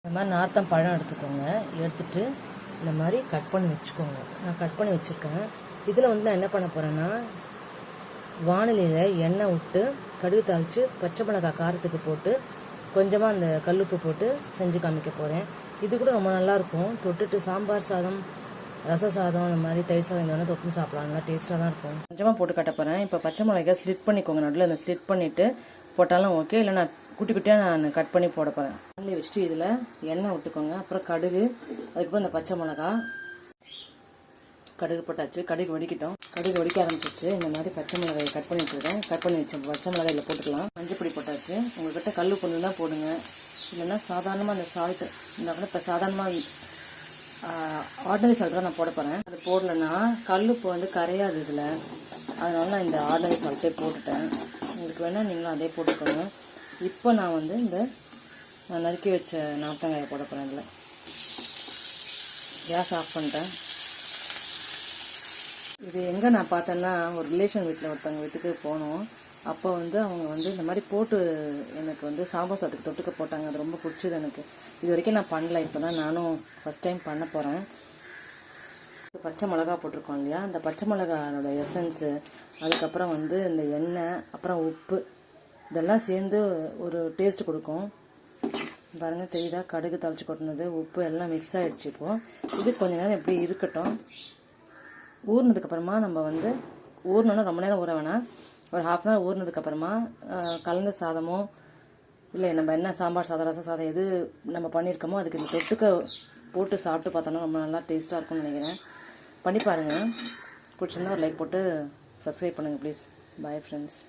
இந்த மாதிரி நார்த்தம் பழம் எடுத்துக்கோங்க. எடுத்துட்டு இந்த மாதிரி கட் பண்ணி வச்சுக்கோங்க. நான் கட் பண்ணி வச்சுருக்கேன். இதில் வந்து நான் என்ன பண்ண போகிறேன்னா, வானிலையில் எண்ணெய் விட்டு கடுகு தாளித்து பச்சை மிளகாய் காரத்துக்கு போட்டு கொஞ்சமாக அந்த கல்லுப்பு போட்டு செஞ்சு காமிக்க போகிறேன். இது கூட ரொம்ப நல்லாயிருக்கும். தொட்டுட்டு சாம்பார் சாதம், ரச சாதம், இந்த மாதிரி தயிர் சாதம் இந்த மாதிரி தொட்டு சாப்பிடலாம். நல்லா டேஸ்ட்டாக தான் இருக்கும். கொஞ்சமாக போட்டு கட்ட போகிறேன். இப்போ பச்சை மிளகாய் ஸ்லிட் பண்ணிக்கோங்க. நடுவில் அந்த ஸ்லிட் பண்ணிவிட்டு போட்டாலும் ஓகே, இல்லை நான் குட்டி குட்டியாக நான் கட் பண்ணி போட போகிறேன். வானிலை வச்சுட்டு இதில் எண்ணெய் விட்டுக்கோங்க. அப்புறம் கடுகு, அதுக்கப்புறம் இந்த பச்சை மிளகாய், கடுகு போட்டாச்சு. கடுகு வெடிக்கட்டும். கடுகு வெடிக்க ஆரம்பிச்சிச்சு. இந்த மாதிரி பச்சை மிளகாயை கட் பண்ணி வச்சுருக்கேன். கட் பண்ணி வச்ச பச்சை மிளகாய் இதில் போட்டுக்கலாம். மஞ்சள் பொடி போட்டாச்சு. உங்கள்கிட்ட கல் பொண்ணு தான் போடுங்க, இல்லைன்னா சாதாரணமாக அந்த சால்ட்டு இந்த கூட இப்போ சாதாரணமாக ஆர்டினரி சால்ட் தான் நான் போட போகிறேன். அது போடலைன்னா கல்லுப்பு வந்து கரையாது இதில். அதனால நான் இந்த ஆர்டினரி சால்ட்டே போட்டுட்டேன். உங்களுக்கு வேணால் நீங்களும் அதே போட்டுக்கோங்க. இப்போ நான் வந்து நான் நறுக்கி வச்ச நார்த்தங்காயை போட போகிறேன். இதில் கேஸ் ஆஃப் பண்ணிட்டேன். இது எங்கே நான் பார்த்தேன்னா, ஒரு ரிலேஷன் வீட்டில் ஒருத்தவங்க வீட்டுக்கு போனோம். அப்போ வந்து அவங்க வந்து இந்த மாதிரி போட்டு எனக்கு வந்து சாம்பார் சாதத்துக்கு தொட்டுக்க போட்டாங்க. அது ரொம்ப பிடிச்சது எனக்கு. இது வரைக்கும் நான் பண்ணல. இப்போ தான் நானும் ஃபஸ்ட் டைம் பண்ண போகிறேன். பச்சை மிளகா போட்டிருக்கோம் இல்லையா, அந்த பச்சை மிளகாயோட எசன்ஸு, அதுக்கப்புறம் வந்து இந்த எண்ணெய், அப்புறம் உப்பு, இதெல்லாம் சேர்ந்து ஒரு டேஸ்ட் கொடுக்கும். பாருங்கள், தெரியுதா? கடுகு தாளிச்சு கொட்டினது, உப்பு எல்லாம் மிக்ஸ் ஆகிடுச்சு. இப்போது இது கொஞ்ச நேரம் எப்படி இருக்கட்டும். ஊறினதுக்கப்புறமா நம்ம வந்து ஊறினோன்னா ரொம்ப நேரம் ஊற வேணாம், ஒரு ½ அன் ஹவர் ஊறினதுக்கப்புறமா கலந்த சாதமோ இல்லை நம்ம என்ன சாம்பார் சாதம், ரச சாதம் எது நம்ம பண்ணியிருக்கோமோ அதுக்கு இந்த தொட்டுக்க போட்டு சாப்பிட்டு பார்த்தோன்னா ரொம்ப நல்லா டேஸ்ட்டாக இருக்கும்னு நினைக்கிறேன். பண்ணி பாருங்கள். பிடிச்சிருந்தா ஒரு லைக் போட்டு சப்ஸ்கிரைப் பண்ணுங்கள் ப்ளீஸ். Bye friends.